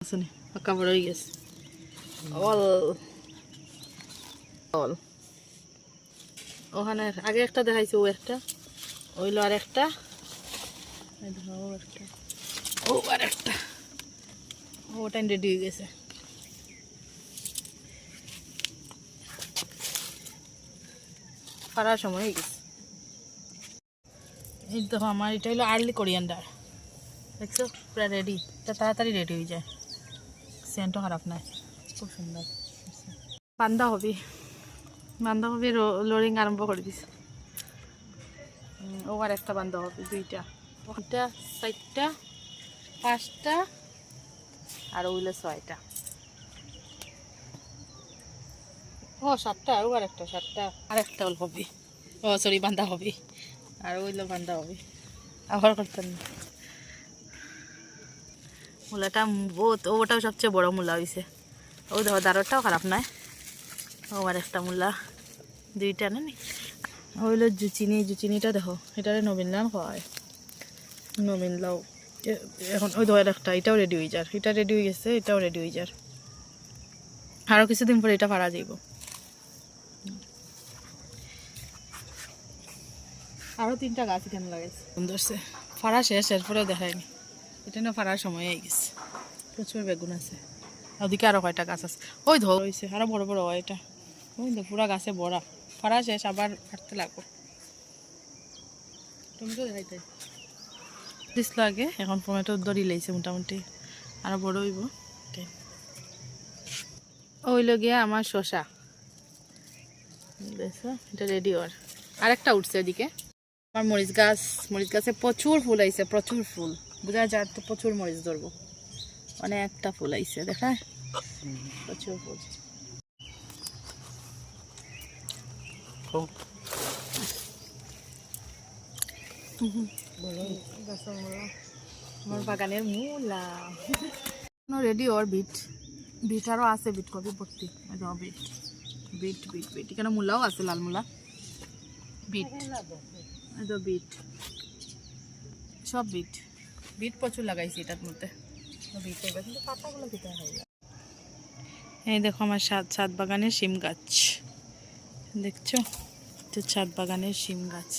শুনি পাকা বড় হয়ে গেছে অল অল ওখানে আগে একটা দেখাইছে ও একটা ওইলো আর একটা ও আর একটা ওটা রেডি হয়ে গেছে পারার সময় হয়ে গেছে এই দেখো আমার এটা হলো আর্লি কোরিয়ান্ডার দেখছো পুরো রেডি এটা তাড়াতাড়ি রেডি হয়ে যায় সেন্টও খারাপ নাই খুব সুন্দর বাঁধাকপি লোডিং আরম্ভ করে দিছে ও আর একটা বাঁধাকপি দুইটা ওটা 4টা 5টা আর ওইলো 6টা ও 7টা ও আর একটা 7টা আর একটা ওলকপি ও সরি বাঁধাকপি আর ওইলো বাঁধাকপি আবার করতেন না মূলাটা বহুত ওটাও সবচেয়ে বড় মূলা হয়েছে ও দেখো দারটাও খারাপ নয় ও আর একটা মূলা দুইটা না ওইলো জুচিনিটা দেখো এটারে নবীন লাল হয় নবীন লাউ এখন ওই ধর একটা এটাও রেডি হয়ে যার এটা রেডি হয়ে গেছে এটাও রেডি হয়ে যার আরও কিছুদিন পরে এটা পারা যাইব আরও 3টা গাছ এখানে লাগাইছে সুন্দর সে ফাড়া শেষ এরপরেও দেখায়নি এটা না ফাড়ার সময় হয়ে গেছে প্রচুর বেগুন আছে ওদিকে আরও কয়টা গাছ আছে ওই ধর হয়েছে আরও বড় বড় হয় এটা ওই তো পুরা গাছে বড়া ফাড়া শেষ আবার ফাটতে লাগবো টমেটো দেখাইতে দিছিল আগে এখন টমেটো দড়ি লাইছে মোটামুটি আরও বড় হইব ওইল গিয়া আমার শসা এটা রেডি হওয়ার আরেকটা উঠছে এদিকে আমার মরিচ গাছে প্রচুর ফুল আইছে প্রচুর ফুল বোঝা যায় তো প্রচুর মরিচ ধরবো অনেকটা ফুল আইছে দেখা প্রচুর ফুল আমার বাগানের মূলা রেডি ওর বিট আরও আছে বিট কপি ভর্তি বিট এখানে মূলাও আছে লাল মূলা বিট সব বিট প্রচুর লাগাইছি এটার মধ্যে কিন্তু পাতাগুলো খেতে হয় এই দেখো আমার ছাদ বাগানের শিম গাছ দেখছো ছাদ বাগানের শিম গাছ